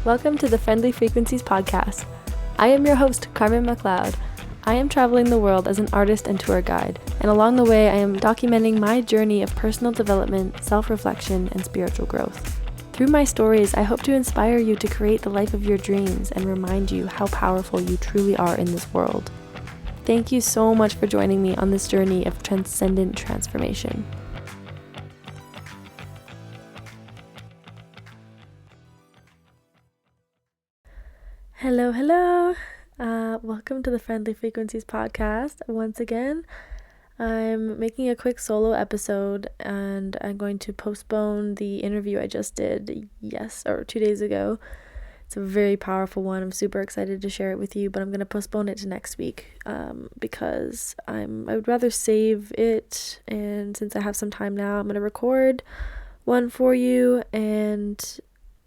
Welcome to the Friendly Frequencies podcast. I am your host, Carmen MacLeod. I am traveling the world as an artist and tour guide, and along the way I am documenting my journey of personal development, self-reflection, and spiritual growth. Through my stories, I hope to inspire you to create the life of your dreams and remind you how powerful you truly are in this world. Thank you so much for joining me on this journey of transcendent transformation. Hello. Welcome to the Friendly Frequencies podcast. Once again, I'm making a quick solo episode and I'm going to postpone the interview I just did 2 days ago. It's a very powerful one. I'm super excited to share it with you, but I'm going to postpone it to next week because I would rather save it, and since I have some time now, I'm going to record one for you, and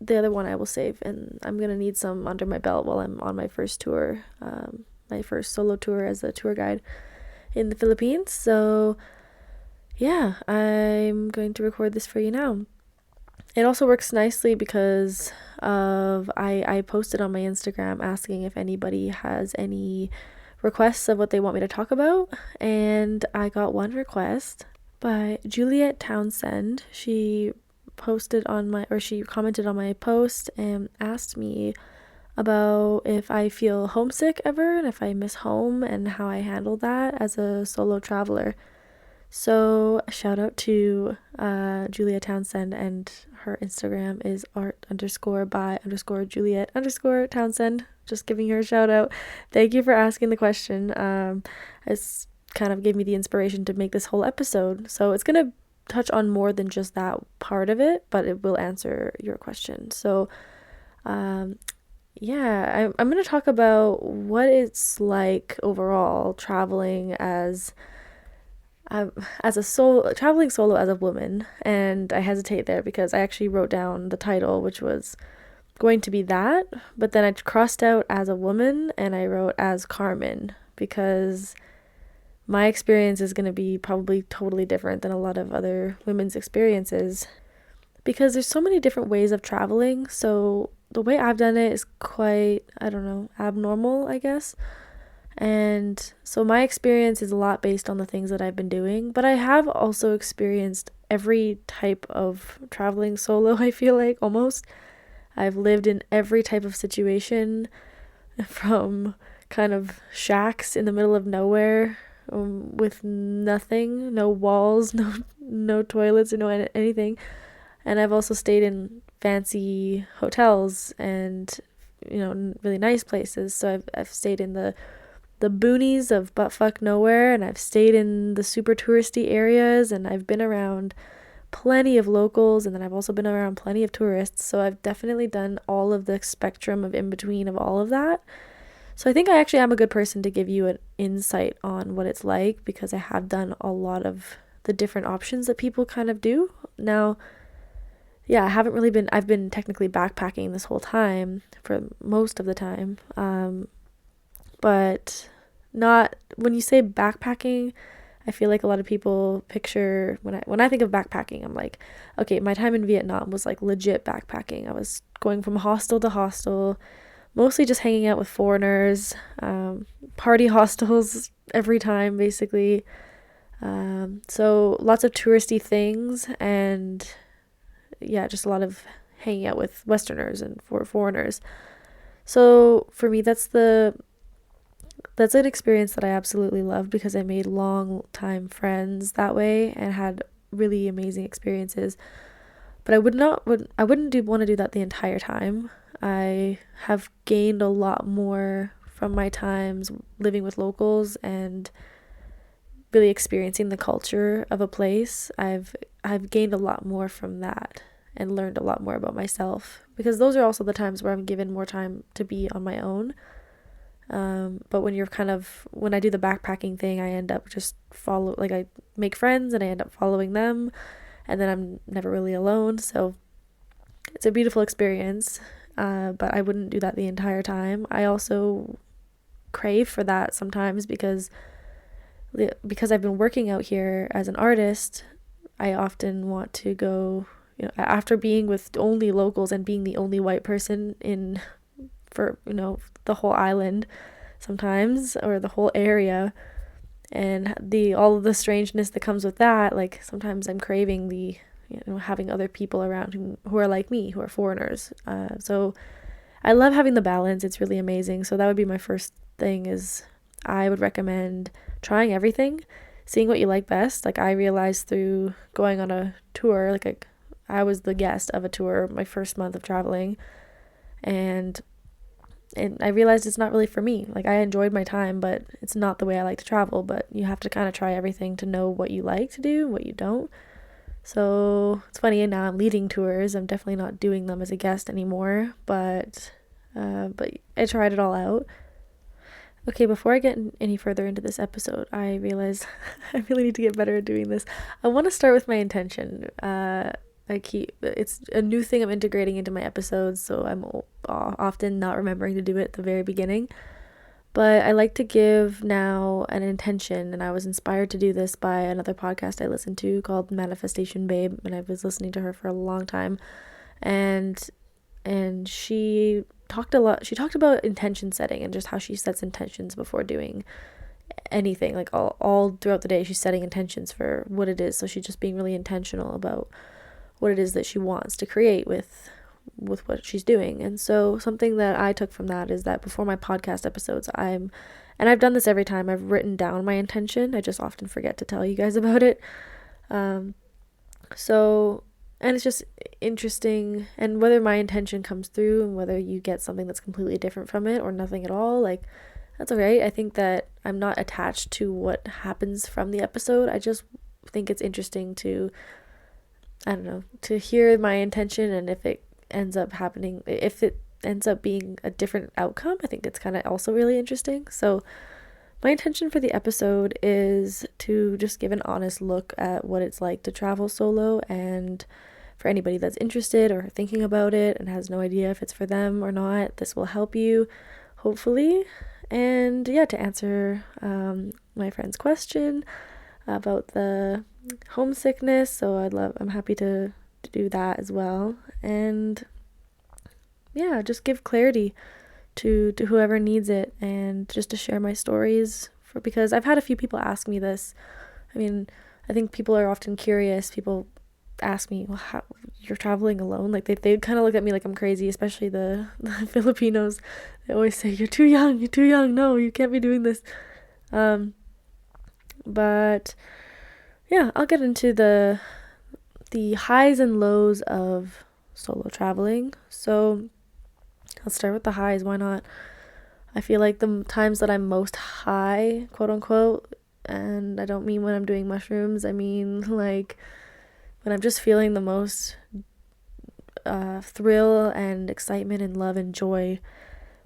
the other one I will save, and I'm going to need some under my belt while I'm on my first tour, my first solo tour as a tour guide in the Philippines. So yeah, I'm going to record this for you now. It also works nicely because I posted on my Instagram asking if anybody has any requests of what they want me to talk about, and I got one request by Juliet Townsend. She commented on my post and asked me about if I feel homesick ever and if I miss home and how I handle that as a solo traveler. So shout out to Julia Townsend, and her Instagram is art_by_Juliet_Townsend. Just giving her a shout out. Thank you for asking the question. It's kind of gave me the inspiration to make this whole episode. So it's gonna touch on more than just that part of it, but it will answer your question. So I'm going to talk about what it's like overall traveling traveling solo as a woman. And I hesitate there because I actually wrote down the title, which was going to be that, but then I crossed out as a woman and I wrote as Carmen, because my experience is going to be probably totally different than a lot of other women's experiences, because there's so many different ways of traveling. So the way I've done it is quite, abnormal, I guess. And so my experience is a lot based on the things that I've been doing, but I have also experienced every type of traveling solo, I feel like, almost. I've lived in every type of situation, from kind of shacks in the middle of nowhere, with nothing, no walls, no toilets, or no anything. And I've also stayed in fancy hotels and, really nice places. So I've stayed in the boonies of buttfuck nowhere, and I've stayed in the super touristy areas, and I've been around plenty of locals, and then I've also been around plenty of tourists. So I've definitely done all of the spectrum of in between of all of that. So I think I actually am a good person to give you an insight on what it's like, because I have done a lot of the different options that people kind of do. Now, yeah, I've been technically backpacking this whole time for most of the time. But not, when you say backpacking, I feel like a lot of people picture, when I think of backpacking, I'm like, okay, my time in Vietnam was like legit backpacking. I was going from hostel to hostel, mostly just hanging out with foreigners, party hostels every time, basically. So lots of touristy things, and yeah, just a lot of hanging out with Westerners and foreigners. So for me, that's an experience that I absolutely love, because I made long time friends that way and had really amazing experiences. But I wouldn't want to do that the entire time. I have gained a lot more from my times living with locals and really experiencing the culture of a place. I've gained a lot more from that and learned a lot more about myself, because those are also the times where I'm given more time to be on my own. But when I do the backpacking thing, I end up I make friends and I end up following them, and then I'm never really alone. So it's a beautiful experience. But I wouldn't do that the entire time. I also crave for that sometimes because I've been working out here as an artist. I often want to go after being with only locals and being the only white person for the whole island sometimes, or the whole area, and all of the strangeness that comes with that, like sometimes I'm craving the having other people around who are like me, who are foreigners. So I love having the balance. It's really amazing. So that would be my first thing, is I would recommend trying everything, seeing what you like best. Like, I realized through going on a tour, like I was the guest of a tour my first month of traveling, and I realized it's not really for me. Like, I enjoyed my time, but it's not the way I like to travel. But you have to kind of try everything to know what you like to do, what you don't. So it's funny, and now I'm leading tours. I'm definitely not doing them as a guest anymore, but I tried it all out. Okay, before I get any further into this episode, I realize I really need to get better at doing this. I want to start with my intention. It's a new thing I'm integrating into my episodes, so I'm often not remembering to do it at the very beginning. But I like to give now an intention, and I was inspired to do this by another podcast I listened to called Manifestation Babe, and I was listening to her for a long time, and she talked about intention setting and just how she sets intentions before doing anything. Like, all throughout the day she's setting intentions for what it is, so she's just being really intentional about what it is that she wants to create with what she's doing. And so something that I took from that is that before my podcast episodes, and I've done this every time, I've written down my intention. I just often forget to tell you guys about it. And it's just interesting, and whether my intention comes through and whether you get something that's completely different from it or nothing at all, like, that's okay. I think that I'm not attached to what happens from the episode. I just think it's interesting to hear my intention, and if it ends up being a different outcome, I think it's kind of also really interesting. So my intention for the episode is to just give an honest look at what it's like to travel solo, and for anybody that's interested or thinking about it and has no idea if it's for them or not, this will help you, hopefully. And yeah, to answer my friend's question about the homesickness, so I'm happy to do that as well. And yeah, just give clarity to whoever needs it, and just to share my stories, because I've had a few people ask me this. I mean, I think people are often curious. People ask me, well, how you're traveling alone? Like, they kind of look at me like I'm crazy, especially the Filipinos. They always say, you're too young, no, you can't be doing this. But yeah, I'll get into the highs and lows of solo traveling. So let's start with the highs. Why not? I feel like the times that I'm most high, quote unquote, and I don't mean when I'm doing mushrooms, I mean like when I'm just feeling the most thrill and excitement and love and joy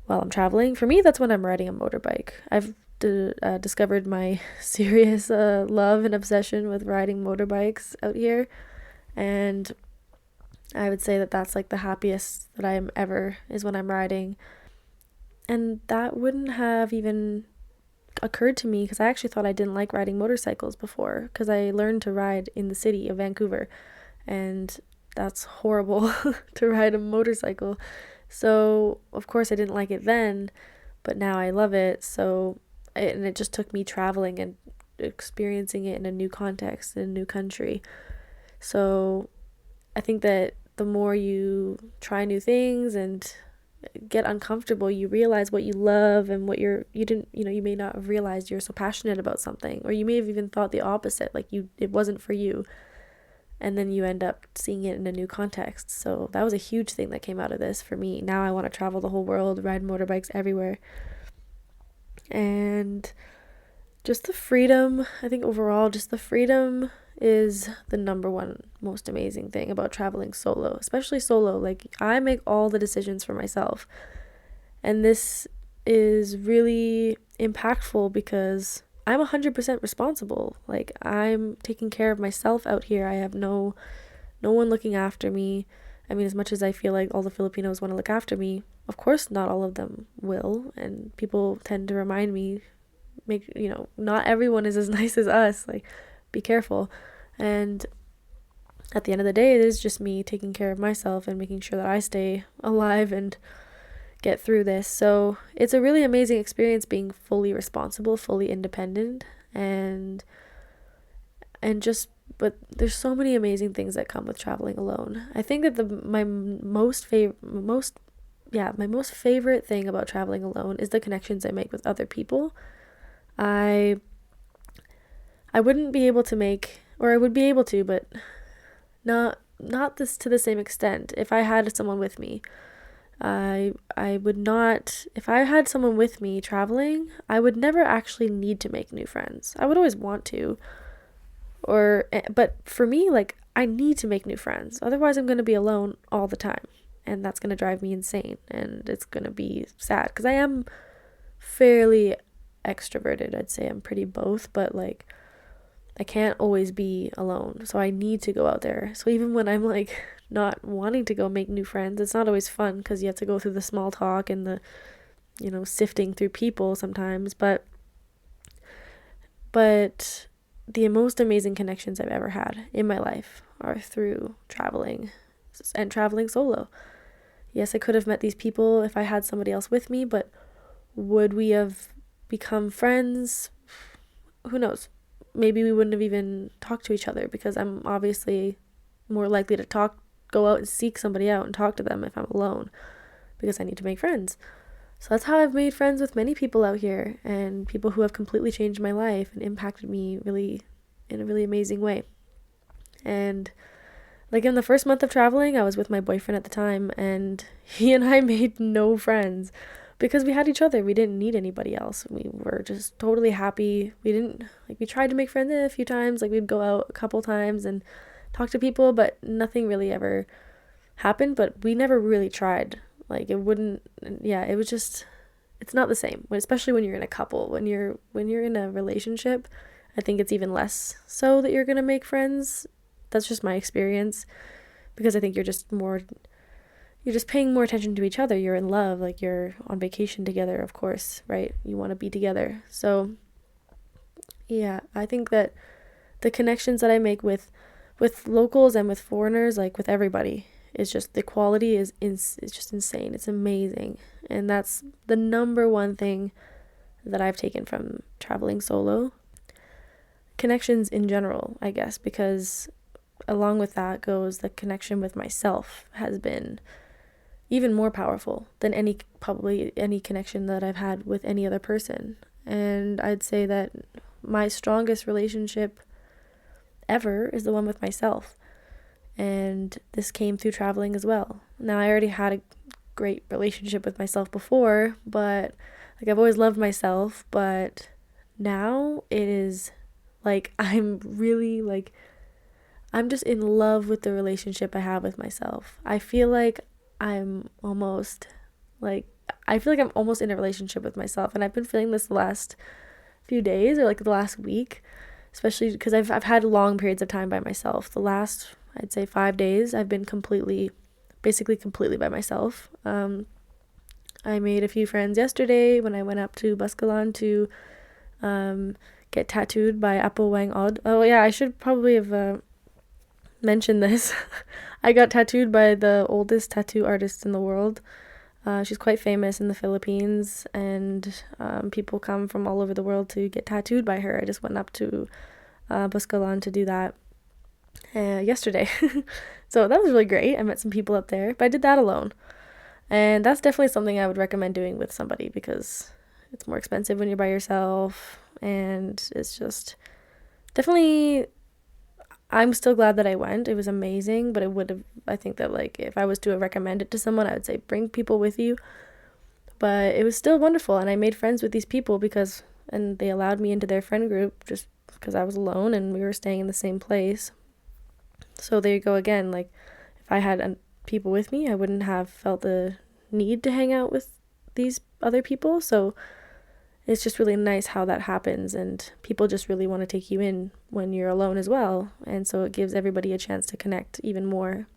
while I'm traveling. For me, that's when I'm riding a motorbike. I've discovered my serious love and obsession with riding motorbikes out here, and I would say that that's like the happiest that I am ever, is when I'm riding. And that wouldn't have even occurred to me, because I actually thought I didn't like riding motorcycles before, because I learned to ride in the city of Vancouver, and that's horrible to ride a motorcycle. So of course I didn't like it then, but now I love it. And it just took me traveling and experiencing it in a new context, in a new country. So I think that the more you try new things and get uncomfortable, you realize what you love and what you may not have realized you're so passionate about something, or you may have even thought the opposite, like it wasn't for you, and then you end up seeing it in a new context. So that was a huge thing that came out of this for me. Now I want to travel the whole world, ride motorbikes everywhere. And just the freedom, I think overall, just the freedom is the number one most amazing thing about traveling solo, especially solo. Like, I make all the decisions for myself, and this is really impactful because I'm 100% responsible. Like, I'm taking care of myself out here. I have no one looking after me. I mean, as much as I feel like all the Filipinos want to look after me, of course not all of them will, and people tend to remind me, not everyone is as nice as us, like, be careful. And at the end of the day, it is just me taking care of myself and making sure that I stay alive and get through this. So it's a really amazing experience being fully responsible, fully independent, and just, but there's so many amazing things that come with traveling alone. I think that my most favorite thing about traveling alone is the connections I make with other people. I I wouldn't be able to make, or I would be able to, but not this to the same extent. If I had someone with me, I would not. If I had someone with me traveling, I would never actually need to make new friends. I would always want to, but for me, like, I need to make new friends. Otherwise, I'm going to be alone all the time, and that's going to drive me insane, and it's going to be sad because I am fairly extroverted. I'd say I'm pretty both, but like, I can't always be alone, so I need to go out there. So even when I'm like not wanting to go make new friends, it's not always fun because you have to go through the small talk and the, sifting through people sometimes, but the most amazing connections I've ever had in my life are through traveling and traveling solo. Yes, I could have met these people if I had somebody else with me, but would we have become friends? Who knows? Maybe we wouldn't have even talked to each other because I'm obviously more likely to go out and seek somebody out and talk to them if I'm alone because I need to make friends. So that's how I've made friends with many people out here and people who have completely changed my life and impacted me really in a really amazing way. And like in the first month of traveling, I was with my boyfriend at the time, and he and I made no friends because we had each other. We didn't need anybody else. We were just totally happy. We tried to make friends a few times. Like, we'd go out a couple times and talk to people, but nothing really ever happened. But we never really tried. Like, it wouldn't, yeah, it was just, it's not the same, especially when you're in a couple. When you're in a relationship, I think it's even less so that you're going to make friends. That's just my experience, because I think you're just paying more attention to each other. You're in love, like you're on vacation together, of course, right? You want to be together. So yeah, I think that the connections that I make with locals and with foreigners, like with everybody, is just, the quality is just insane. It's amazing. And that's the number one thing that I've taken from traveling solo. Connections in general, I guess, because along with that goes the connection with myself has been even more powerful than probably any connection that I've had with any other person. And I'd say that my strongest relationship ever is the one with myself. And this came through traveling as well. Now, I already had a great relationship with myself before, but like, I've always loved myself, but now it is like, I'm just in love with the relationship I have with myself. I feel like I'm almost in a relationship with myself, and I've been feeling this the last few days, or like the last week, especially because I've had long periods of time by myself. The last, I'd say, 5 days, I've been basically completely by myself. I made a few friends yesterday when I went up to Boscawen to get tattooed by Apple Wang Od. Oh yeah, I should probably have mentioned this. I got tattooed by the oldest tattoo artist in the world. She's quite famous in the Philippines, and people come from all over the world to get tattooed by her. I just went up to Boscawen to do that yesterday. So that was really great. I met some people up there, but I did that alone. And that's definitely something I would recommend doing with somebody, because it's more expensive when you're by yourself, and it's just definitely, I'm still glad that I went. It was amazing, but I think that, like, if I was to recommend it to someone, I would say bring people with you. But it was still wonderful, and I made friends with these people and they allowed me into their friend group just because I was alone and we were staying in the same place. So there you go again. Like, if I had people with me, I wouldn't have felt the need to hang out with these other people. So it's just really nice how that happens, and people just really want to take you in when you're alone as well. And so it gives everybody a chance to connect even more.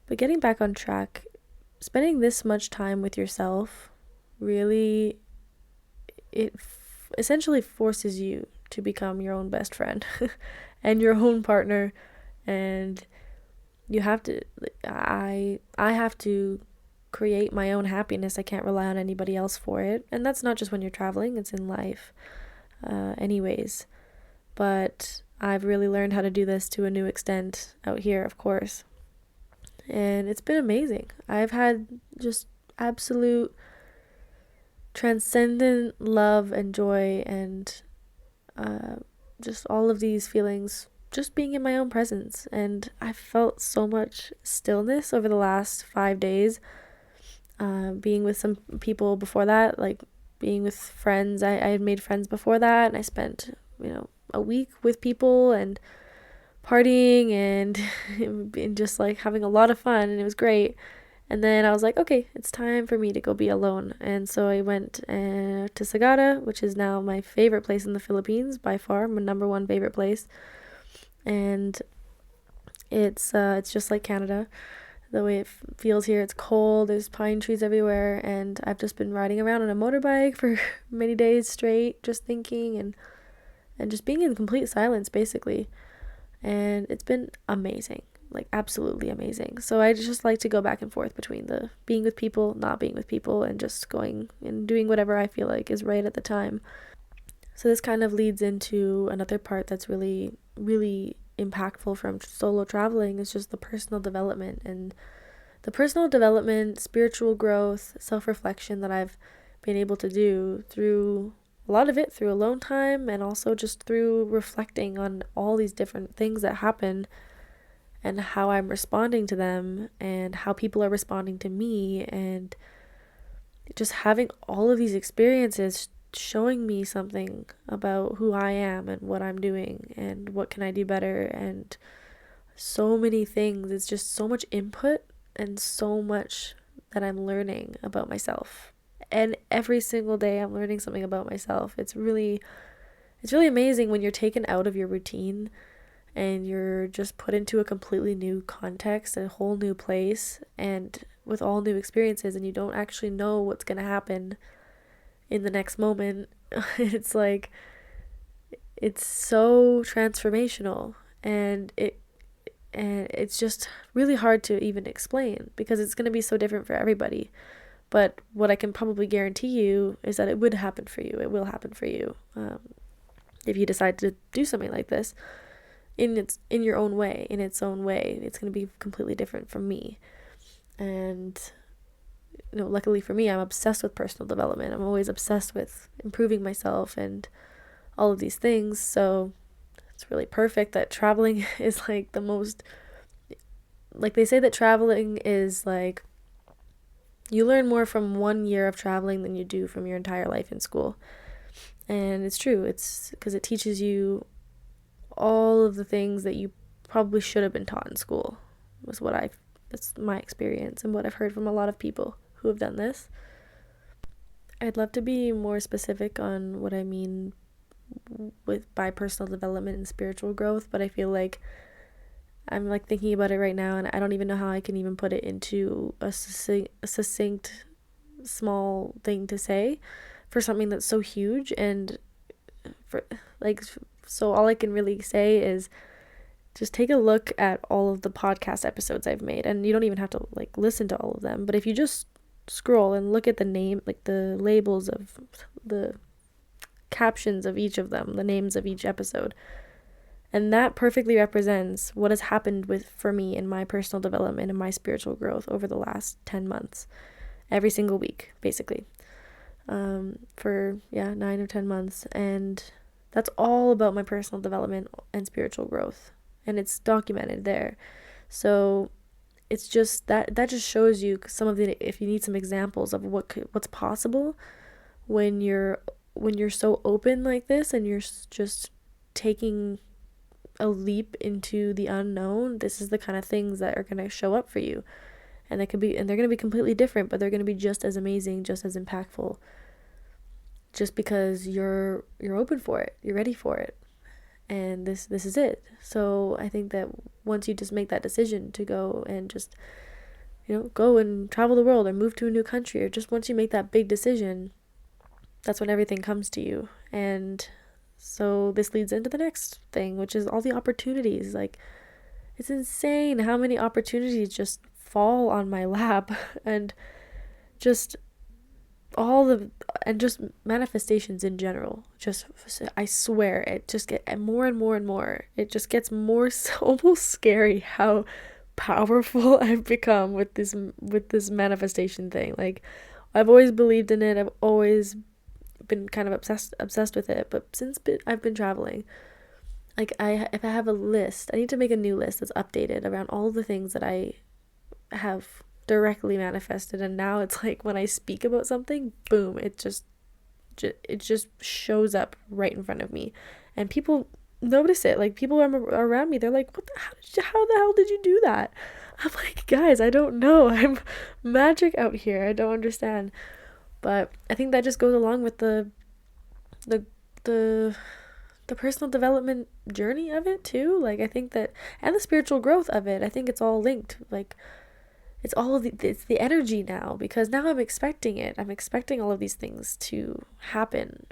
But getting back on track, spending this much time with yourself really, essentially forces you to become your own best friend and your own partner, And you have to, I have to create my own happiness. I can't rely on anybody else for it. And that's not just when you're traveling, it's in life, anyways. But I've really learned how to do this to a new extent out here, of course. And it's been amazing. I've had just absolute transcendent love and joy, and just all of these feelings just being in my own presence. And I felt so much stillness over the last 5 days, being with some people before that, like being with friends. I had made friends before that, and I spent, a week with people and partying and just like having a lot of fun, and it was great. And then I was like, okay, it's time for me to go be alone. And so I went to Sagada, which is now my favorite place in the Philippines, by far, my number one favorite place. And it's just like Canada, the way it feels here. It's cold, there's pine trees everywhere, and I've just been riding around on a motorbike for many days straight, just thinking and just being in complete silence, basically. And it's been amazing, like absolutely amazing. So I just like to go back and forth between the being with people, not being with people, and just going and doing whatever I feel like is right at the time. So this kind of leads into another part that's really, really impactful from solo traveling, is just the personal development. And the personal development, spiritual growth, self-reflection that I've been able to do through a lot of it through alone time, and also just through reflecting on all these different things that happen and how I'm responding to them and how people are responding to me, and just having all of these experiences showing me something about who I am and what I'm doing and what can I do better, and so many things. It's just so much input and so much that I'm learning about myself. And every single day I'm learning something about myself. It's really amazing when you're taken out of your routine and you're just put into a completely new context, a whole new place, and with all new experiences, and you don't actually know what's going to happen in the next moment. It's like, it's so transformational, and it's just really hard to even explain because it's going to be so different for everybody. But what I can probably guarantee you is that it would happen for you. It will happen for you, if you decide to do something like this in your own way, in its own way. It's going to be completely different from me. And luckily for me, I'm obsessed with personal development. I'm always obsessed with improving myself and all of these things. So it's really perfect that traveling is like the most, like they say that traveling is like, you learn more from 1 year of traveling than you do from your entire life in school. And it's true. It's because it teaches you all of the things that you probably should have been taught in school. That's my experience and what I've heard from a lot of people who have done this. I'd love to be more specific on what I mean by personal development and spiritual growth, but I feel like I'm like thinking about it right now, and I don't even know how I can even put it into a succinct small thing to say for something that's so huge. And so all I can really say is just take a look at all of the podcast episodes I've made, and you don't even have to like listen to all of them, but if you just scroll and look at the name, like the labels of the captions of each of them, the names of each episode, and that perfectly represents what has happened for me in my personal development and my spiritual growth over the last 10 months. Every single week, basically. For 9 or 10 months. And that's all about my personal development and spiritual growth. And it's documented there. So it's just that just shows you some of the, if you need some examples of what's possible when you're so open like this, and you're just taking a leap into the unknown. This is the kind of things that are going to show up for you, and they're going to be completely different, but they're going to be just as amazing, just as impactful, just because you're open for it, you're ready for it, and this is it. So I think that once you just make that decision to go and just go and travel the world or move to a new country, or just once you make that big decision, that's when everything comes to you. And so this leads into the next thing, which is all the opportunities. Like, It's insane how many opportunities just fall on my lap and just all the and just manifestations in general. Just I swear it just get more and more and more. It just gets more almost scary how powerful I've become with this manifestation thing. Like I've always believed in it. I've always been kind of obsessed with it, but I've been traveling, like if I have a list, I need to make a new list that's updated around all the things that I have directly manifested, and now it's like when I speak about something, boom, it just shows up right in front of me, and people notice it. Like people around me, they're like, "What the how the hell did you do that?" I'm like, "Guys, I don't know. I'm magic out here. I don't understand." But I think that just goes along with the the the personal development journey of it too. Like I think that, and the spiritual growth of it, I think it's all linked. Like it's the energy now, because now I'm expecting it. I'm expecting all of these things to happen.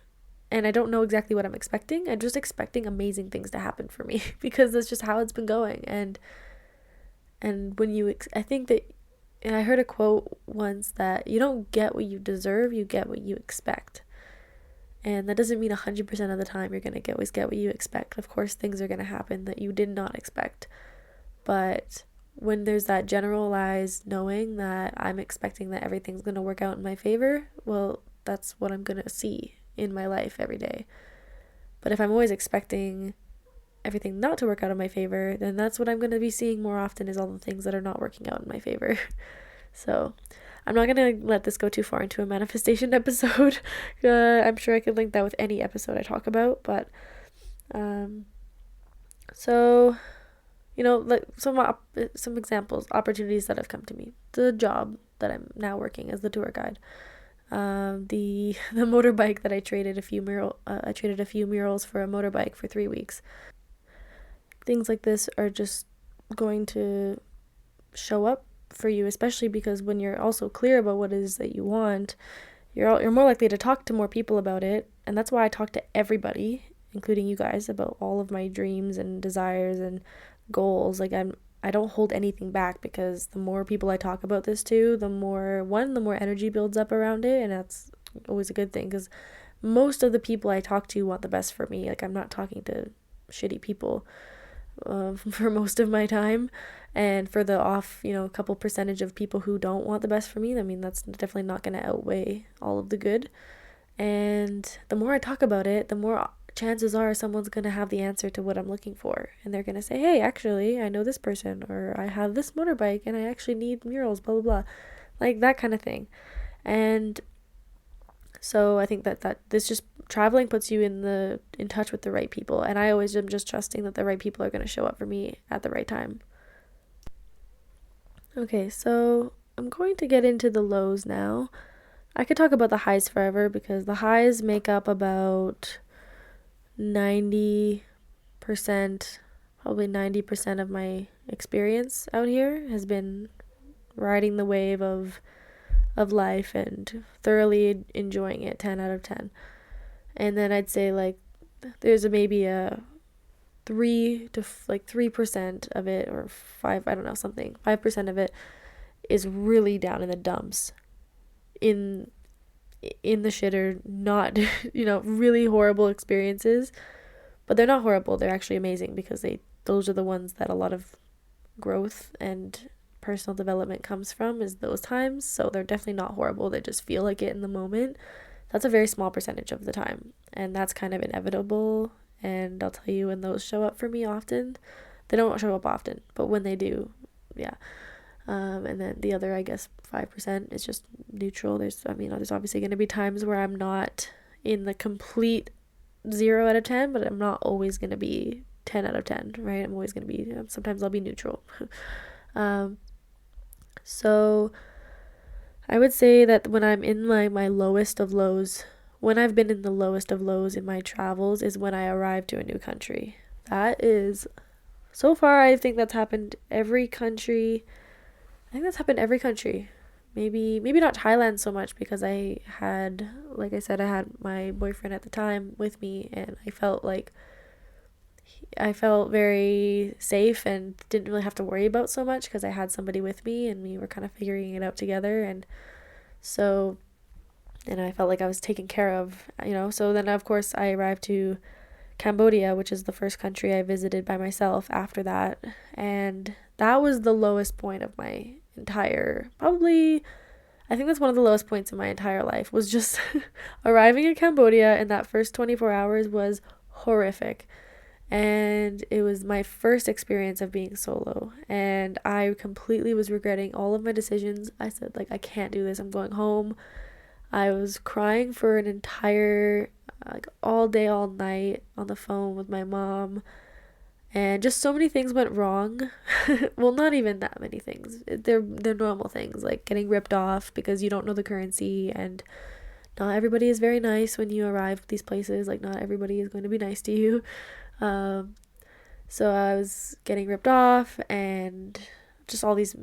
And I don't know exactly what I'm expecting. I'm just expecting amazing things to happen for me because that's just how it's been going. And when I think that, and I heard a quote once that you don't get what you deserve, you get what you expect. And that doesn't mean 100% of the time you're going to always get what you expect. Of course, things are going to happen that you did not expect. But when there's that generalized knowing that I'm expecting that everything's going to work out in my favor, well, that's what I'm going to see in my life every day. But if I'm always expecting everything not to work out in my favor, then that's what I'm going to be seeing more often, is all the things that are not working out in my favor. So I'm not going to let this go too far into a manifestation episode. I'm sure I could link that with any episode I talk about. But so, like some examples, opportunities that have come to me. The job that I'm now working as the tour guide. The motorbike that I traded I traded a few murals for a motorbike for 3 weeks. Things like this are just going to show up for you, especially because when you're also clear about what it is that you want, you're more likely to talk to more people about it. And that's why I talk to everybody, including you guys, about all of my dreams and desires and goals. Like I don't hold anything back, because the more people I talk about this to, the more energy builds up around it, and that's always a good thing, because most of the people I talk to want the best for me. Like I'm not talking to shitty people for most of my time, and for the couple percentage of people who don't want the best for me, I mean, that's definitely not going to outweigh all of the good. And the more I talk about it, the more chances are someone's going to have the answer to what I'm looking for, and they're going to say, "Hey, actually, I know this person," or "I have this motorbike and I actually need murals, blah blah blah," like that kind of thing. And so I think that this just traveling puts you in touch with the right people, and I always am just trusting that the right people are going to show up for me at the right time. Okay, so I'm going to get into the lows now. I could talk about the highs forever, because the highs make up about 90%, probably 90% of my experience out here has been riding the wave of life and thoroughly enjoying it, 10 out of 10. And then I'd say like there's maybe a 3% of it, or 5, I don't know, something 5% of it is really down in the dumps, in the shitter, not really horrible experiences. But they're not horrible, they're actually amazing, because those are the ones that a lot of growth and personal development comes from, is those times. So they're definitely not horrible, they just feel like it in the moment. That's a very small percentage of the time, and that's kind of inevitable. And I'll tell you, when those show up for me often, they don't show up often, but when they do, yeah. And then the other, I guess, 5% is just neutral. There's obviously going to be times where I'm not in the complete 0 out of 10, but I'm not always going to be 10 out of 10, right? I'm always going to be, sometimes I'll be neutral. So I would say that when I'm in my lowest of lows, when I've been in the lowest of lows in my travels, is when I arrive to a new country. That is, so far, I think that's happened every country. I think that's happened every country. Maybe not Thailand so much, because I had my boyfriend at the time with me, and I felt like I felt very safe and didn't really have to worry about so much because I had somebody with me and we were kind of figuring it out together. And so, and I felt like I was taken care of, So then, of course, I arrived to Cambodia, which is the first country I visited by myself after that. And that was the lowest point of my entire, probably, I think that's one of the lowest points in my entire life, was just arriving in Cambodia, and that first 24 hours was horrific. And it was my first experience of being solo, and I completely was regretting all of my decisions. I said, like, I can't do this, I'm going home. I was crying for an entire, like, all day, all night on the phone with my mom, and just so many things went wrong. Well, not even that many things. They're normal things, like getting ripped off because you don't know the currency, and not everybody is very nice when you arrive at these places. Like, not everybody is going to be nice to you. Um, so I was getting ripped off, and just all these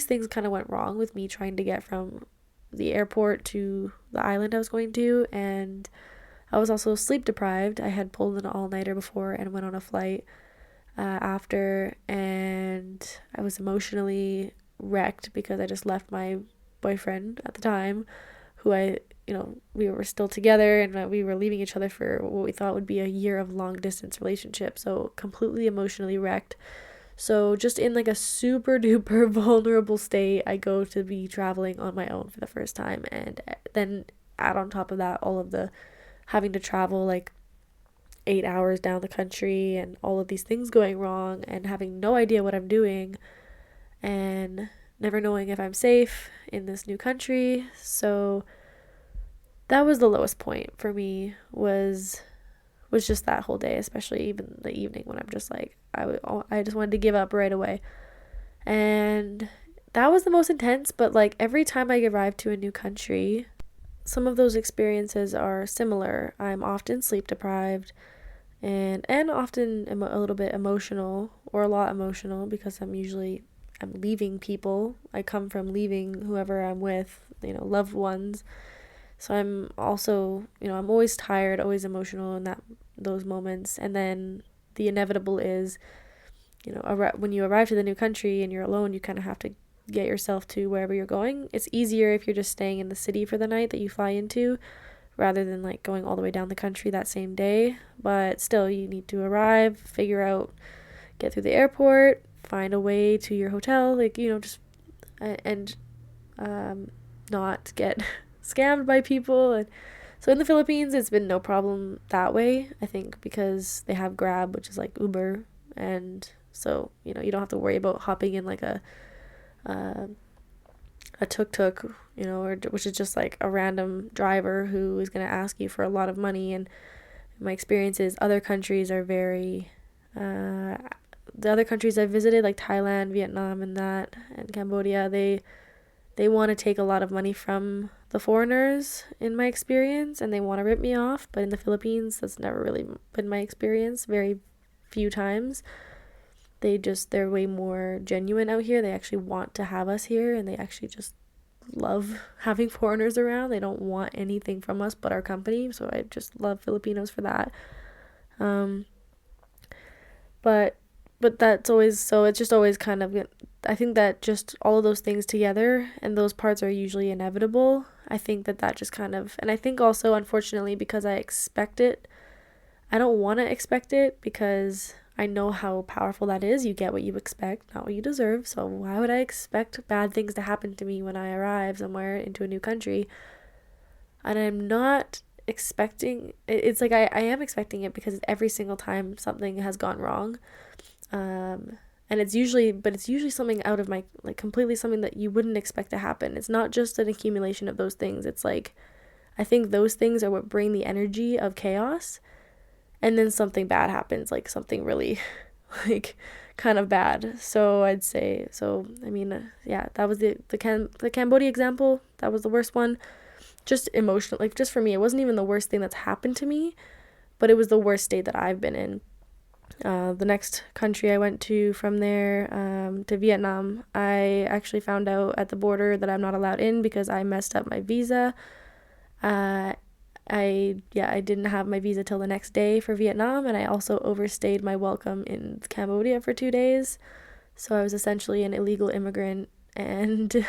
things kind of went wrong with me trying to get from the airport to the island I was going to. And I was also sleep deprived. I had pulled an all-nighter before and went on a flight after, and I was emotionally wrecked because I just left my boyfriend at the time, who we were still together, and we were leaving each other for what we thought would be a year of long distance relationship. So completely emotionally wrecked. So just in like a super duper vulnerable state, I go to be traveling on my own for the first time. And then add on top of that all of the having to travel like 8 hours down the country and all of these things going wrong and having no idea what I'm doing and never knowing if I'm safe in this new country. So that was the lowest point for me, was just that whole day, especially even the evening when I'm just like, I just wanted to give up right away. And that was the most intense, but like every time I arrive to a new country, some of those experiences are similar. I'm often sleep deprived and often a little bit emotional, or a lot emotional, because I'm leaving people. I come from leaving whoever I'm with, loved ones. So I'm also, I'm always tired, always emotional in those moments. And then the inevitable is, when you arrive to the new country and you're alone, you kind of have to get yourself to wherever you're going. It's easier if you're just staying in the city for the night that you fly into, rather than like going all the way down the country that same day. But still, you need to arrive, get through the airport, find a way to your hotel, just, and not get scammed by people. And so in the Philippines, it's been no problem that way, I think, because they have Grab, which is like Uber, and so you don't have to worry about hopping in like a tuk-tuk, or which is just like a random driver who is going to ask you for a lot of money. And my experience is other countries are very the other countries I've visited, like Thailand, Vietnam, and Cambodia, they want to take a lot of money from the foreigners, in my experience, and they want to rip me off. But in the Philippines, that's never really been my experience. Very few times. They're way more genuine out here. They actually want to have us here, and they actually just love having foreigners around. They don't want anything from us but our company. So I just love Filipinos for that. But that's always, so it's just always kind of, I think that just all of those things together, and those parts are usually inevitable. I think that just kind of, and I think also, unfortunately, because I expect it, I don't want to expect it, because I know how powerful that is. You get what you expect, not what you deserve. So why would I expect bad things to happen to me when I arrive somewhere into a new country? And I'm not expecting, it's like I am expecting it, because every single time something has gone wrong, and it's usually something out of my, like, completely something that you wouldn't expect to happen. It's not just an accumulation of those things. It's like, I think those things are what bring the energy of chaos, and then something bad happens, like something really like kind of bad. So I'd say, I mean, yeah, that was the Cambodia example. That was the worst one. Just emotional, like, just for me, it wasn't even the worst thing that's happened to me, but it was the worst state that I've been in. The next country I went to from there, to Vietnam, I actually found out at the border that I'm not allowed in because I messed up my visa. I didn't have my visa till the next day for Vietnam, and I also overstayed my welcome in Cambodia for 2 days. So I was essentially an illegal immigrant and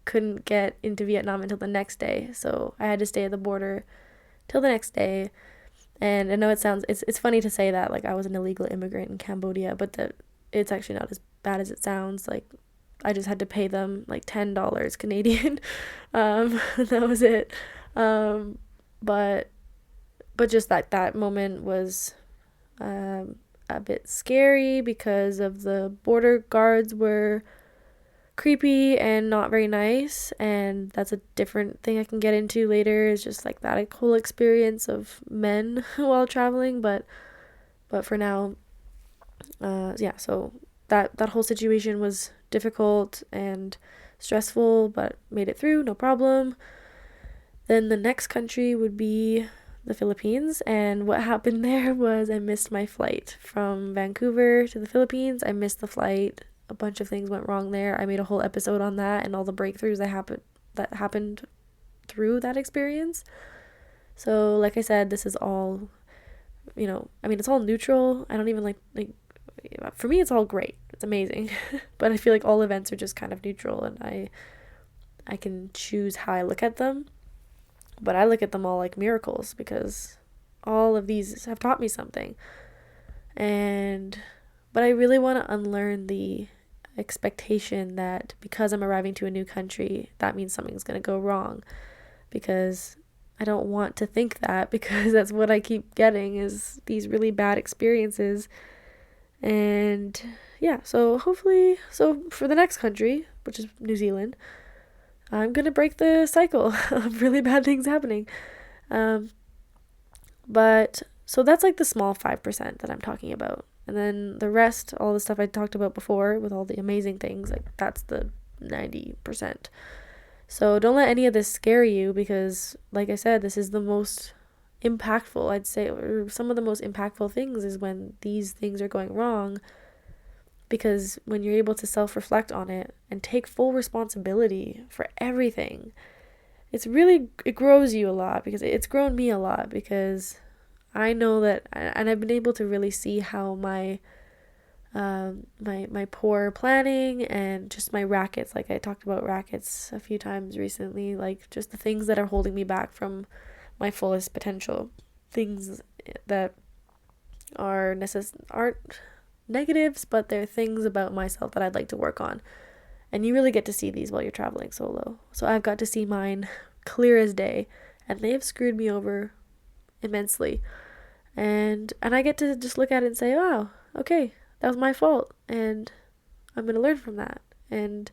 couldn't get into Vietnam until the next day. So I had to stay at the border till the next day. And I know it's funny to say that like I was an illegal immigrant in Cambodia, but that it's actually not as bad as it sounds. Like I just had to pay them like $10 Canadian. That was it. Um, but just that moment was a bit scary because of the border guards were creepy and not very nice, and that's a different thing I can get into later. Is just like that whole experience of men while traveling, but for now, yeah. So that whole situation was difficult and stressful, but made it through, no problem. Then the next country would be the Philippines, and what happened there was I missed my flight from Vancouver to the Philippines. I missed the flight. A bunch of things went wrong there. I made a whole episode on that and all the breakthroughs that happened through that experience. So, like I said, this is all, I mean, it's all neutral. I don't even like for me it's all great. It's amazing. But I feel like all events are just kind of neutral, and I can choose how I look at them. But I look at them all like miracles because all of these have taught me something. But I really want to unlearn the expectation that because I'm arriving to a new country, that means something's going to go wrong. Because I don't want to think that, because that's what I keep getting is these really bad experiences. And yeah, so for the next country, which is New Zealand, I'm going to break the cycle of really bad things happening. But so that's like the small 5% that I'm talking about. And then the rest, all the stuff I talked about before with all the amazing things, like that's the 90%. So don't let any of this scare you, because like I said, this is the most impactful, I'd say, or some of the most impactful things is when these things are going wrong. Because when you're able to self-reflect on it and take full responsibility for everything, it grows you a lot, because it's grown me a lot, because I know that, and I've been able to really see how my poor planning and just my rackets, like I talked about rackets a few times recently, like just the things that are holding me back from my fullest potential, things that aren't negatives, but they're things about myself that I'd like to work on. And you really get to see these while you're traveling solo. So I've got to see mine clear as day, and they have screwed me over immensely. And I get to just look at it and say, wow, okay, that was my fault, and I'm going to learn from that. And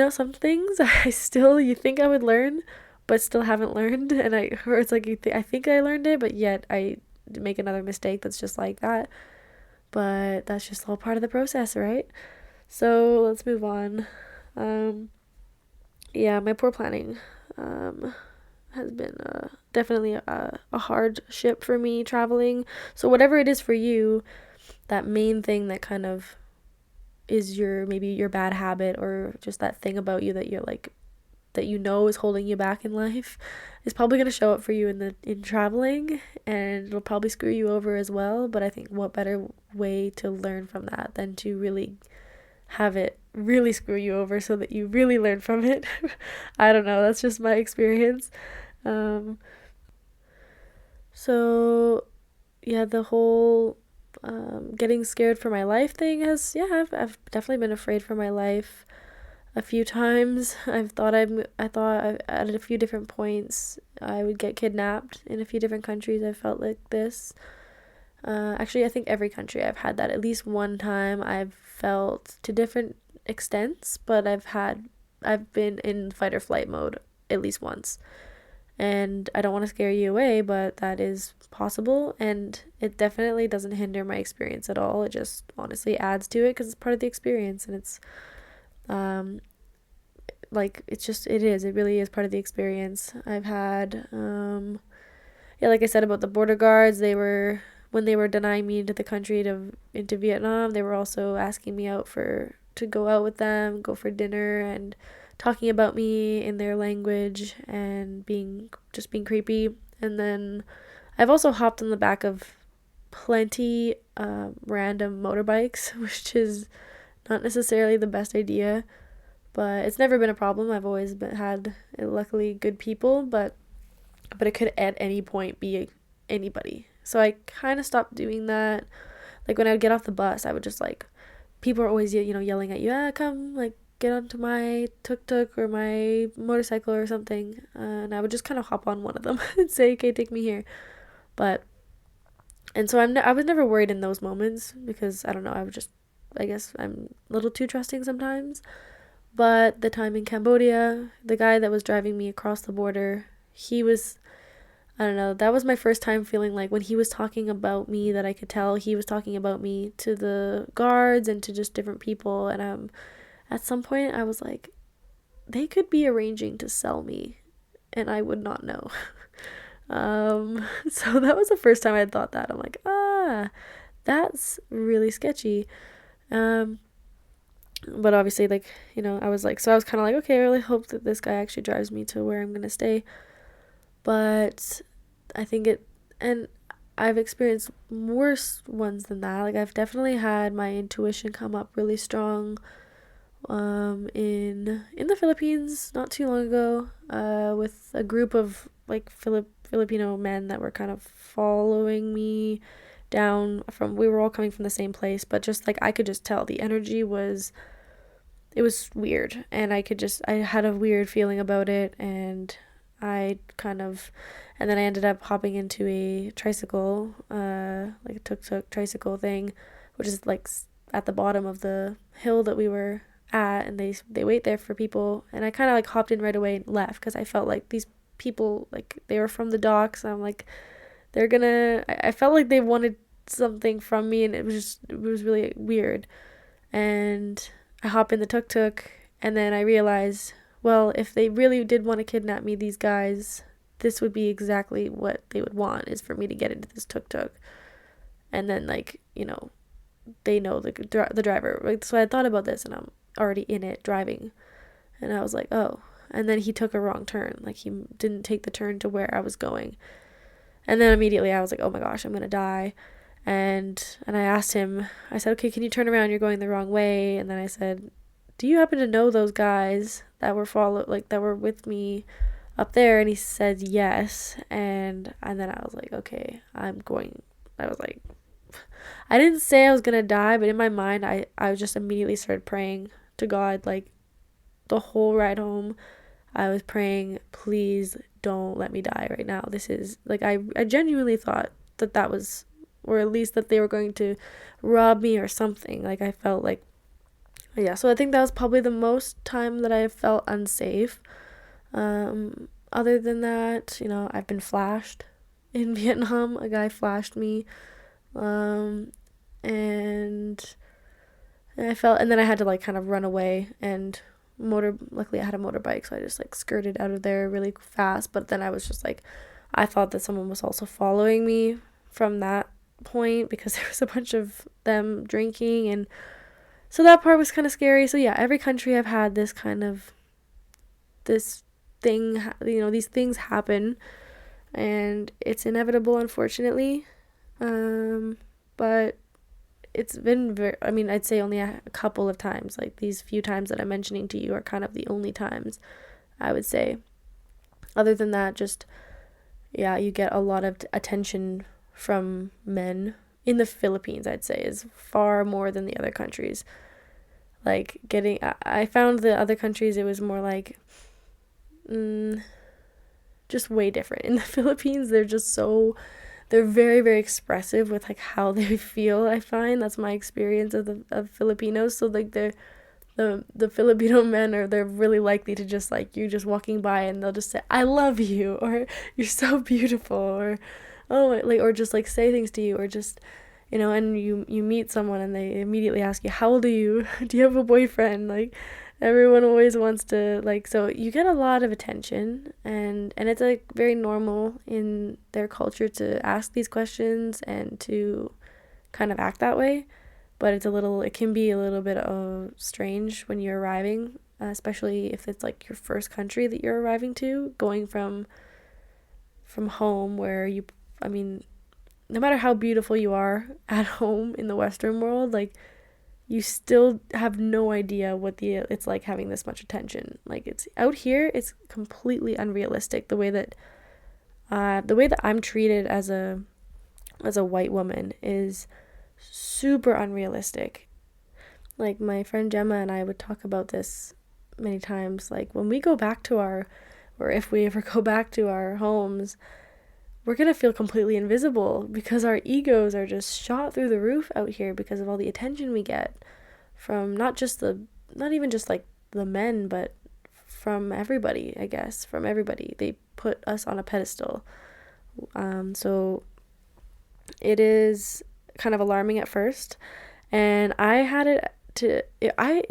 some things you think I would learn, but still haven't learned, or it's like I think I learned it, but yet I make another mistake that's just like that. But that's just all part of the process, right? So let's move on. Yeah, my poor planning has been definitely a hardship for me traveling. So whatever it is for you, that main thing that kind of is maybe your bad habit, or just that thing about you that you're like, that is holding you back in life, is probably going to show up for you in traveling, and it'll probably screw you over as well. But I think what better way to learn from that than to really have it really screw you over so that you really learn from it. I don't know, that's just my experience. So yeah, the whole getting scared for my life thing I've definitely been afraid for my life a few times. I thought at a few different points I would get kidnapped in a few different countries. I felt like this. Actually, I think every country I've had that at least one time. I've felt to different extents, but I've been in fight or flight mode at least once. And I don't want to scare you away, but that is possible, and it definitely doesn't hinder my experience at all. It just honestly adds to it because it's part of the experience, and it's it really is part of the experience. I've had like I said about the border guards, when they were denying me into the country into Vietnam, they were also asking me to go out with them, go for dinner, and talking about me in their language and being creepy. And then I've also hopped on the back of plenty random motorbikes, which is not necessarily the best idea, but it's never been a problem. I've always had luckily good people, but it could at any point be anybody. So I kind of stopped doing that. Like when I would get off the bus, I would just like, people are always yelling at you, come like get onto my tuk-tuk or my motorcycle or something, and I would just kind of hop on one of them and say, okay, take me here. But and so I was never worried in those moments because I don't know, I guess I'm a little too trusting sometimes. But the time in Cambodia, the guy that was driving me across the border, he was, I don't know, that was my first time feeling like when he was talking about me, that I could tell he was talking about me to the guards and to just different people. And at some point I was like, they could be arranging to sell me and I would not know. So that was the first time I thought that. I'm like, that's really sketchy. But obviously, like, I was like, so I was kind of like, okay, I really hope that this guy actually drives me to where I'm gonna stay. But I think and I've experienced worse ones than that. Like, I've definitely had my intuition come up really strong in the Philippines not too long ago, with a group of like Filipino men that were kind of following me down we were all coming from the same place, but just like I could just tell the energy was, it was weird, and I had a weird feeling about it, and and then I ended up hopping into a tricycle, like a tuk-tuk tricycle thing, which is like at the bottom of the hill that we were at, and they wait there for people, and I kind of like hopped in right away and left because I felt like these people, like, they were from the docks, and I'm like, I felt like they wanted something from me, and it was really weird. And I hop in the tuk-tuk, and then I realize, well, if they really did want to kidnap me, these guys, this would be exactly what they would want, is for me to get into this tuk-tuk. And then, like, they know the driver. Like, so I thought about this, and I'm already in it driving. And I was like, oh. And then he took a wrong turn. Like, he didn't take the turn to where I was going. And then immediately I was like, oh my gosh, I'm going to die. And I asked him, I said, okay, can you turn around? You're going the wrong way. And then I said, do you happen to know those guys that were with me up there? And he said yes. And then I was like, okay, I was like, I didn't say I was going to die, but in my mind, I just immediately started praying to God, like, the whole ride home. I was praying, please don't let me die right now. This is, like, I genuinely thought that was, or at least that they were going to rob me or something. Like, I felt like, yeah, so I think that was probably the most time that I felt unsafe. Other than that, I've been flashed in Vietnam. A guy flashed me. And and then I had to, like, kind of run away, and luckily I had a motorbike, so I just, like, skirted out of there really fast. But then I was just like, I thought that someone was also following me from that point, because there was a bunch of them drinking, and so that part was kind of scary. So yeah, every country I've had this thing, these things happen, and it's inevitable, unfortunately. But it's been I'd say only a couple of times. Like, these few times that I'm mentioning to you are kind of the only times, I would say. Other than that, just, yeah, you get a lot of attention from men in the Philippines, I'd say, is far more than the other countries. Like, I found the other countries, it was more like, just way different. In the Philippines, they're very, very expressive with, like, how they feel. I find that's my experience of Filipinos. So, like, the Filipino men they're really likely to just, like, you're just walking by and they'll just say, I love you, or you're so beautiful, or oh, like, or just, like, say things to you, or just, and you meet someone and they immediately ask you, how old are you? Do you have a boyfriend? Like, everyone always wants to, like, so you get a lot of attention, and it's, like, very normal in their culture to ask these questions and to kind of act that way. But it can be a little bit strange when you're arriving especially if it's like your first country that you're arriving to, going from home where I mean, no matter how beautiful you are at home in the Western world, like you still have no idea what it's like having this much attention. Like it's out here, it's completely unrealistic the way that I'm treated as a white woman is super unrealistic. Like my friend Gemma and I would talk about this many times. Like when we go back to or if we ever go back to our homes, we're gonna feel completely invisible because our egos are just shot through the roof out here because of all the attention we get from not even just like the men, but from everybody, I guess. From everybody. They put us on a pedestal. So it is kind of alarming at first. And I had it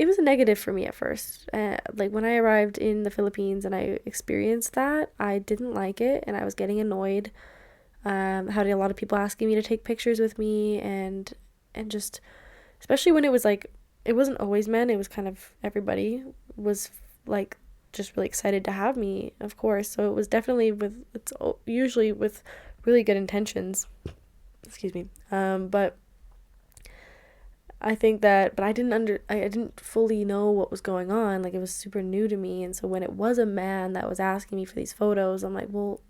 was a negative for me at first. Like when I arrived in the Philippines and I experienced that, I didn't like it and I was getting annoyed. Had a lot of people asking me to take pictures with me and just, especially when it was like, it wasn't always men, it was kind of everybody was like just really excited to have me, of course. So it was definitely it's usually with really good intentions. Excuse me. But I think but I didn't fully know what was going on. Like it was super new to me. And so when it was a man that was asking me for these photos, I'm like, well,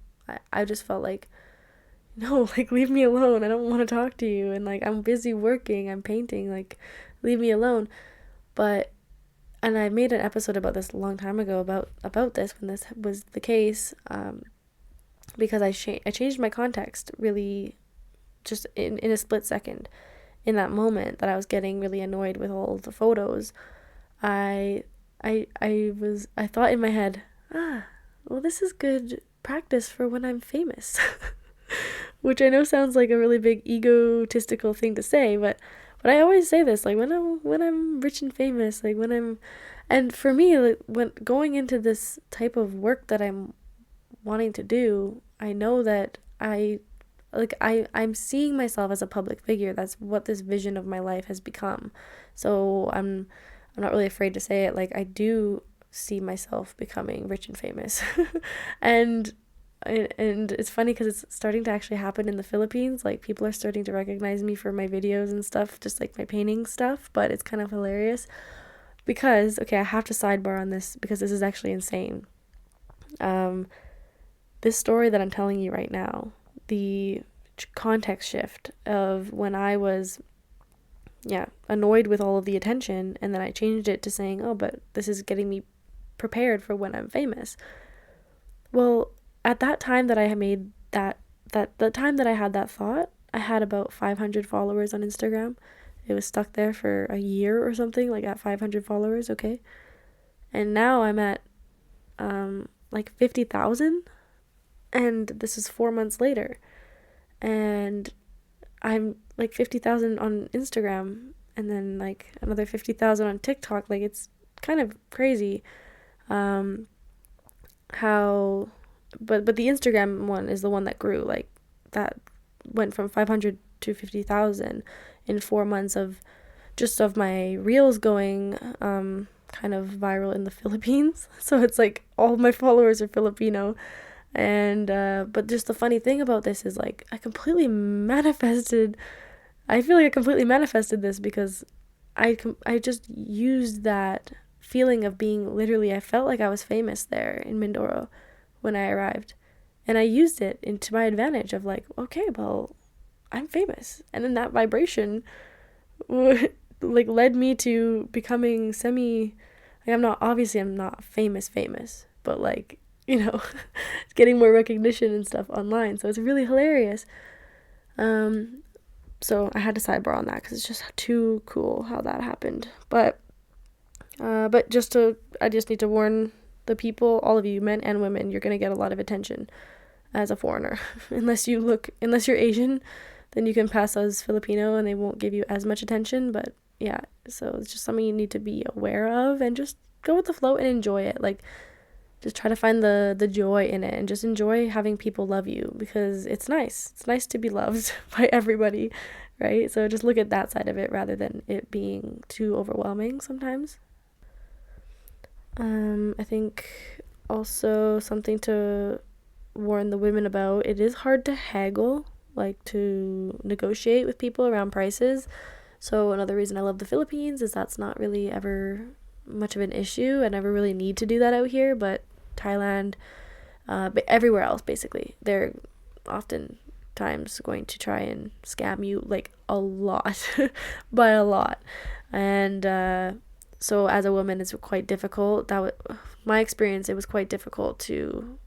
I just felt like, no, like leave me alone. I don't want to talk to you. And like, I'm busy working, I'm painting, like leave me alone. And I made an episode about this a long time ago about this when this was the case, because I changed my context really just in a split second. In that moment that I was getting really annoyed with all the photos, I thought in my head, well, this is good practice for when I'm famous. Which I know sounds like a really big egotistical thing to say, but I always say this, like when I'm rich and famous, like and for me, like when going into this type of work that I'm wanting to do, I know that I'm seeing myself as a public figure. That's what this vision of my life has become. So I'm not really afraid to say it. Like I do see myself becoming rich and famous. and it's funny because it's starting to actually happen in the Philippines. Like people are starting to recognize me for my videos and stuff, just like my painting stuff, but it's kind of hilarious because, okay, I have to sidebar on this because this is actually insane. This story that I'm telling you right now, the context shift of when I was annoyed with all of the attention, and then I changed it to saying, oh, but this is getting me prepared for when I'm famous. Well, at that time that I had made the time that I had that thought, I had about 500 followers on Instagram. It was stuck there for a year or something, like at 500 followers, okay? And now I'm at like 50,000, and this is 4 months later. And I'm like 50,000 on Instagram, and then like another 50,000 on TikTok. Like it's kind of crazy how but the Instagram one is the one that grew. Like that went from 500 to 50,000 in 4 months of my reels going kind of viral in the Philippines. So it's like all my followers are Filipino. And but just the funny thing about this is like I feel like I completely manifested this because I just used that feeling of being literally, I felt like I was famous there in Mindoro when I arrived, and I used it into my advantage of like, okay, well, I'm famous. And then that vibration like led me to becoming like I'm not famous, but like, you know, getting more recognition and stuff online. So it's really hilarious. So I had to sidebar on that because it's just too cool how that happened. But I just need to warn the people, all of you, men and women, you're gonna get a lot of attention as a foreigner. unless you're Asian, then you can pass as Filipino and they won't give you as much attention. But yeah, so it's just something you need to be aware of and just go with the flow and enjoy it. Like just try to find the joy in it and just enjoy having people love you, because it's nice. It's nice to be loved by everybody, right? So just look at that side of it rather than it being too overwhelming sometimes. I think also something to warn the women about, it is hard to haggle, like to negotiate with people around prices. So another reason I love the Philippines is that's not really ever much of an issue. I never really need to do that out here, but Thailand, but everywhere else basically, they're often times going to try and scam you like a lot by a lot. And so as a woman it's quite difficult. My experience, it was quite difficult to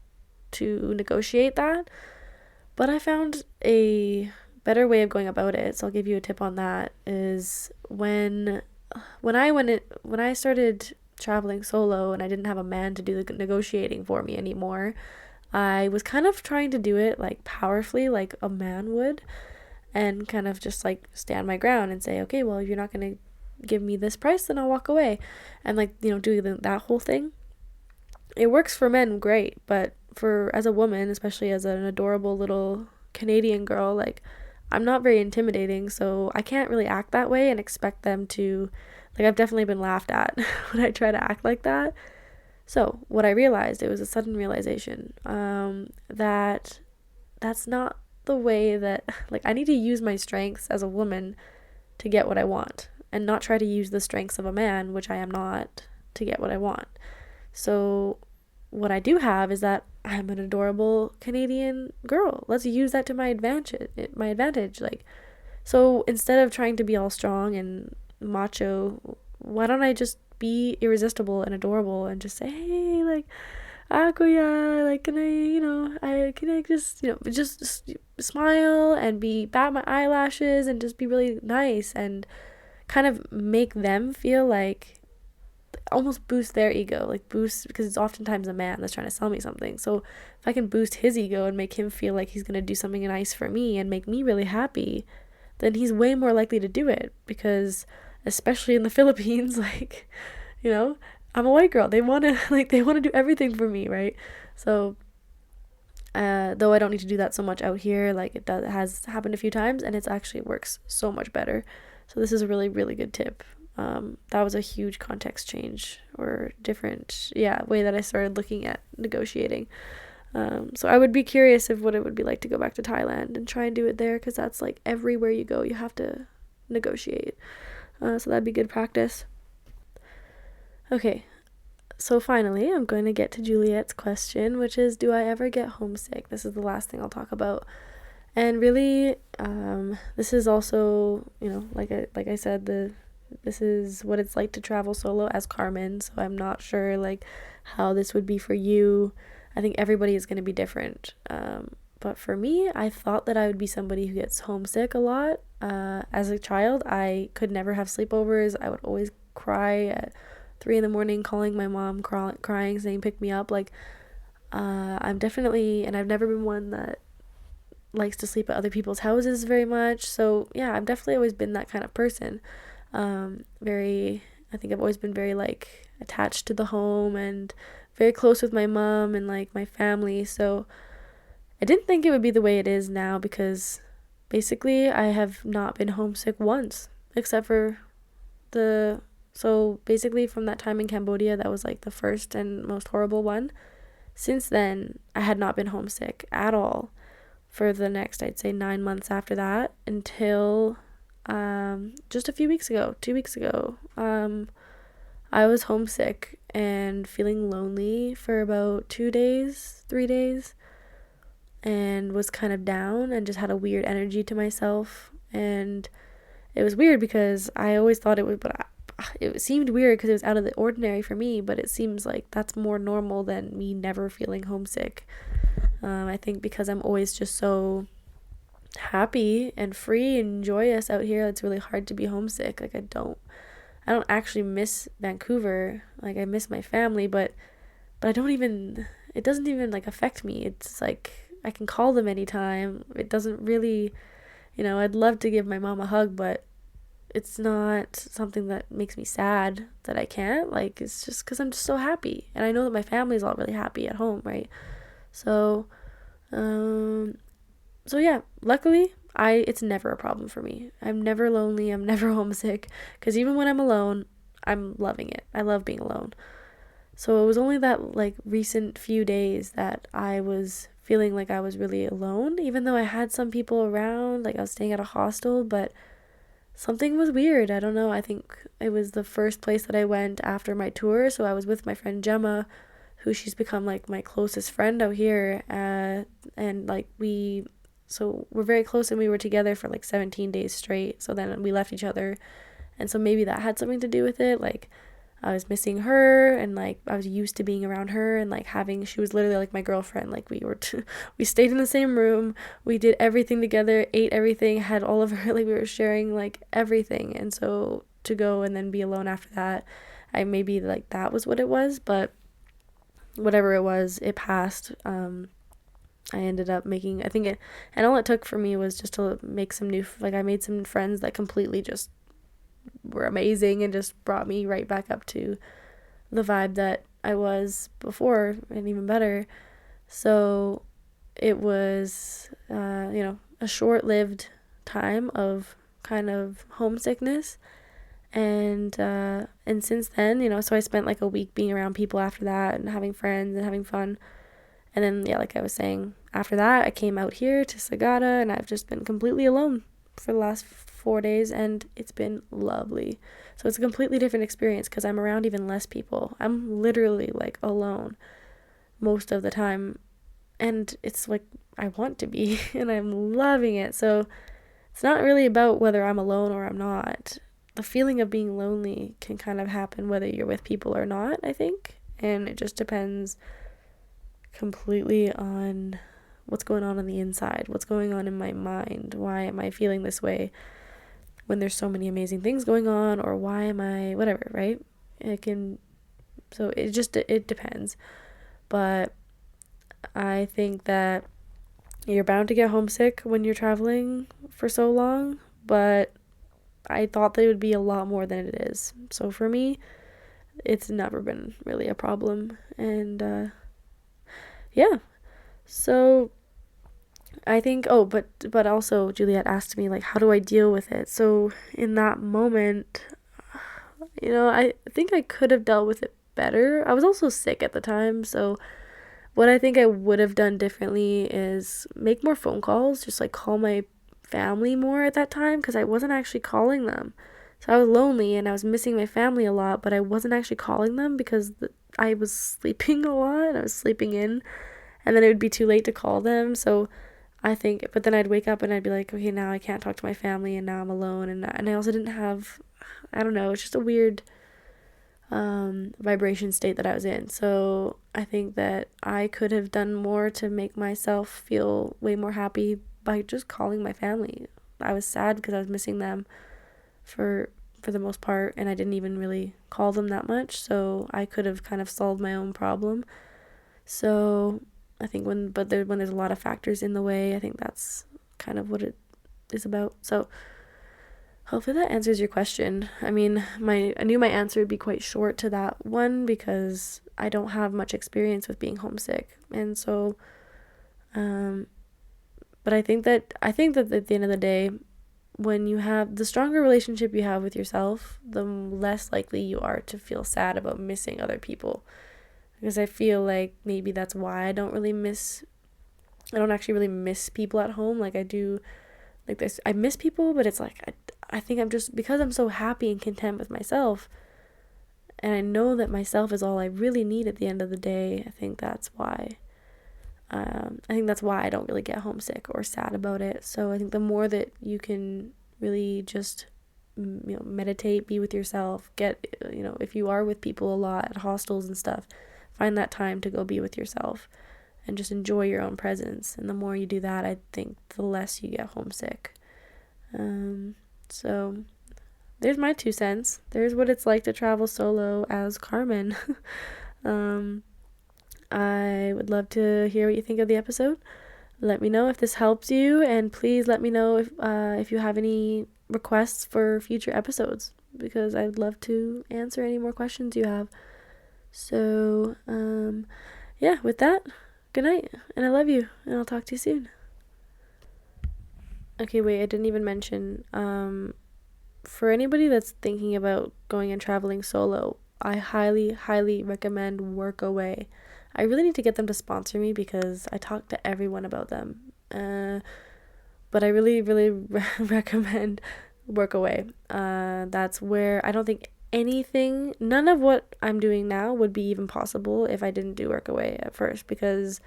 negotiate that. But I found a better way of going about it. So I'll give you a tip on that. Is when I started traveling solo and I didn't have a man to do the negotiating for me anymore, I was kind of trying to do it like powerfully, like a man would, and kind of just like stand my ground and say, okay, well, if you're not going to give me this price, then I'll walk away. And like, do that whole thing. It works for men great, but for as a woman, especially as an adorable little Canadian girl, like I'm not very intimidating, so I can't really act that way and expect them to, like, I've definitely been laughed at when I try to act like that. So what I realized, it was a sudden realization, that that's not the way that, like, I need to use my strengths as a woman to get what I want and not try to use the strengths of a man, which I am not, to get what I want. So what I do have is that I'm an adorable Canadian girl. Let's use that to my advantage. Like, so instead of trying to be all strong and macho, why don't I just be irresistible and adorable and just say, hey, like, ah, kuya, like, can I just, just smile and bat my eyelashes and just be really nice and kind of make them feel like, almost boost their ego, like boost, because it's oftentimes a man that's trying to sell me something. So if I can boost his ego and make him feel like he's going to do something nice for me and make me really happy, then he's way more likely to do it. Because especially in the Philippines, like, I'm a white girl, they want to they want to do everything for me, right? So though I don't need to do that so much out here, like it has happened a few times and it's actually works so much better. So this is a really, really good tip. That was a huge context change, or different, way that I started looking at negotiating. So I would be curious of what it would be like to go back to Thailand and try and do it there, because that's like everywhere you go, you have to negotiate. So that'd be good practice. Okay, so finally, I'm going to get to Juliet's question, which is, do I ever get homesick? This is the last thing I'll talk about. And really, this is also, like I said, this is what it's like to travel solo as Carmen, so I'm not sure like how this would be for you. I think everybody is going to be different. But for me, I thought that I would be somebody who gets homesick a lot. As a child, I could never have sleepovers. I would always cry at 3 a.m, calling my mom, crying, saying pick me up. Like, I'm definitely, and I've never been one that likes to sleep at other people's houses very much. So yeah, I've definitely always been that kind of person. I think I've always been very like attached to the home and very close with my mom and like my family. So I didn't think it would be the way it is now, because basically I have not been homesick once, except for so basically from that time in Cambodia, that was like the first and most horrible one. Since then, I had not been homesick at all for the next, I'd say, 9 months after that, until just a few weeks ago, 2 weeks ago, I was homesick and feeling lonely for about 2 days, 3 days, and was kind of down and just had a weird energy to myself. And it was weird because I always thought it would, but it seemed weird because it was out of the ordinary for me, but it seems like that's more normal than me never feeling homesick. I think because I'm always just so happy and free and joyous out here, it's really hard to be homesick. Like, I don't actually miss Vancouver. Like, I miss my family, but it doesn't even like affect me. It's like I can call them anytime. It doesn't really, I'd love to give my mom a hug, but it's not something that makes me sad that I can't. Like, it's just because I'm just so happy, and I know that my family's all really happy at home, right? So yeah, luckily it's never a problem for me. I'm never lonely, I'm never homesick, because even when I'm alone, I'm loving it. I love being alone. So it was only that like recent few days that I was feeling like I was really alone, even though I had some people around, like I was staying at a hostel, but something was weird. I don't know. I think it was the first place that I went after my tour. So I was with my friend Gemma, who she's become like my closest friend out here. And like so we're very close and we were together for like 17 days straight. So then we left each other. And so maybe that had something to do with it. Like I was missing her and like I was used to being around her and like she was literally like my girlfriend. Like we stayed in the same room, we did everything together, ate everything, had all of her, like we were sharing like everything. And so to go and then be alone after that, I maybe like that was what it was, but whatever it was, it passed. I ended up making, and all it took for me was just to make some like I made some friends that completely just were amazing and just brought me right back up to the vibe that I was before and even better. So it was, a short-lived time of kind of homesickness. And since then, so I spent like a week being around people after that and having friends and having fun. And then, yeah, like I was saying, after that, I came out here to Sagada and I've just been completely alone for the last 4 days and it's been lovely. So it's a completely different experience because I'm around even less people. I'm literally like alone most of the time and it's like I want to be and I'm loving it. So it's not really about whether I'm alone or I'm not. The feeling of being lonely can kind of happen whether you're with people or not, I think. And it just depends completely on what's going on the inside, what's going on in my mind, why am I feeling this way when there's so many amazing things going on, or why am I whatever, right? So it depends. But I think that you're bound to get homesick when you're traveling for so long, but I thought that it would be a lot more than it is. So for me, it's never been really a problem. And yeah. So I think, but also Juliet asked me like, how do I deal with it? So in that moment, I think I could have dealt with it better. I was also sick at the time, so what I think I would have done differently is make more phone calls, just like call my family more at that time because I wasn't actually calling them. So I was lonely and I was missing my family a lot, but I wasn't actually calling them because I was sleeping a lot. I was sleeping in, and then it would be too late to call them. So I think, but then I'd wake up and I'd be like, okay, now I can't talk to my family, and now I'm alone, and I also didn't have, I don't know, it's just a weird vibration state that I was in. So I think that I could have done more to make myself feel way more happy by just calling my family. I was sad because I was missing them for the most part, and I didn't even really call them that much. So I could have kind of solved my own problem. So I think when there's a lot of factors in the way, I think that's kind of what it is about. So hopefully that answers your question. I mean, I knew my answer would be quite short to that one because I don't have much experience with being homesick. And so but I think that at the end of the day, when you have the stronger relationship you have with yourself, the less likely you are to feel sad about missing other people. Because I feel like maybe that's why I don't actually really miss people at home like I do. Like this, I miss people, but it's like I think I'm just, because I'm so happy and content with myself, and I know that myself is all I really need at the end of the day. I think that's why I don't really get homesick or sad about it. So I think the more that you can really just meditate, be with yourself, if you are with people a lot at hostels and stuff, find that time to go be with yourself and just enjoy your own presence. And the more you do that, I think the less you get homesick. So there's my 2 cents. There's what it's like to travel solo as Carmen. I would love to hear what you think of the episode. Let me know if this helps you, and please let me know if you have any requests for future episodes, because I would love to answer any more questions you have. So, yeah, with that, good night, and I love you, and I'll talk to you soon. Okay, wait, I didn't even mention, for anybody that's thinking about going and traveling solo, I highly, highly recommend Workaway. I really need to get them to sponsor me because I talk to everyone about them. But I really, really recommend Workaway. That's where I don't think none of what I'm doing now would be even possible if I didn't do Workaway at first, because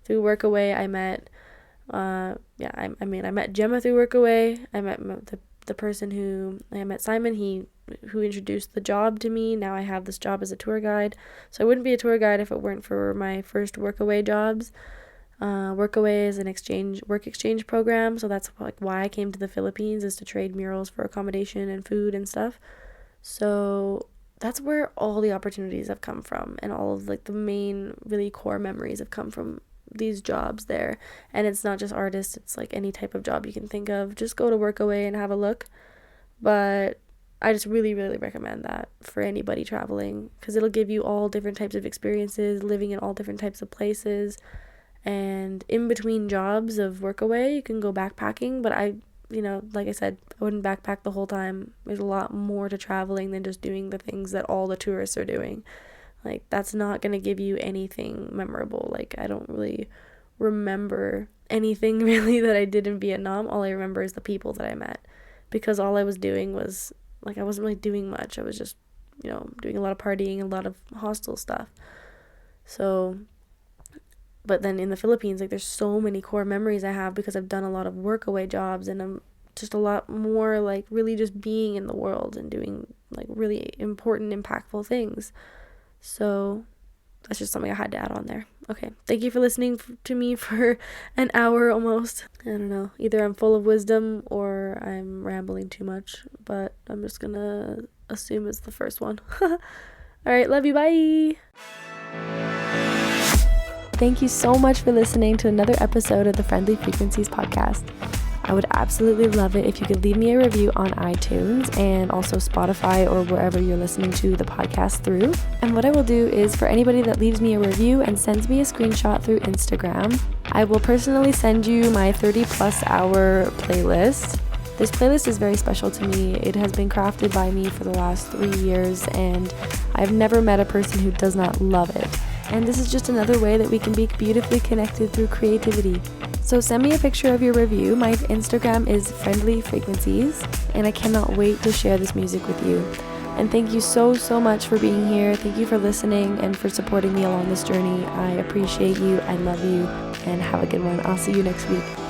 through Workaway I met, I met Gemma through Workaway. I met the person who I met, Simon, who introduced the job to me. Now I have this job as a tour guide. So I wouldn't be a tour guide if it weren't for my first Workaway jobs. Workaway is an work exchange program, so that's like why I came to the Philippines, is to trade murals for accommodation and food and stuff. So that's where all the opportunities have come from, and all of like the main really core memories have come from these jobs there. And it's not just artists, it's like any type of job you can think of. Just go to Workaway and have a look. But I just really, really recommend that for anybody traveling, because it'll give you all different types of experiences, living in all different types of places. And in between jobs of Workaway, you can go backpacking. But like I said, I wouldn't backpack the whole time. There's a lot more to traveling than just doing the things that all the tourists are doing. Like, that's not going to give you anything memorable. Like, I don't really remember anything really that I did in Vietnam. All I remember is the people that I met, because all I was doing was, like, I wasn't really doing much. I was just, doing a lot of partying, a lot of hostel stuff. So, but then in the Philippines, like, there's so many core memories I have because I've done a lot of Workaway jobs, and I'm just a lot more, like, really just being in the world and doing, like, really important, impactful things. So that's just something I had to add on there. Okay, thank you for listening to me for an hour almost. I don't know, either I'm full of wisdom or I'm rambling too much, but I'm just gonna assume it's the first one. All right, love you, bye. Thank you so much for listening to another episode of the Friendly Frequencies podcast. I would absolutely love it if you could leave me a review on iTunes and also Spotify or wherever you're listening to the podcast through. And what I will do is, for anybody that leaves me a review and sends me a screenshot through Instagram, I will personally send you my 30+ hour playlist. This playlist is very special to me. It has been crafted by me for the last 3 years, and I've never met a person who does not love it. And this is just another way that we can be beautifully connected through creativity. So send me a picture of your review. My Instagram is Friendly Frequencies, and I cannot wait to share this music with you. And thank you so, so much for being here. Thank you for listening and for supporting me along this journey. I appreciate you. I love you, and have a good one. I'll see you next week.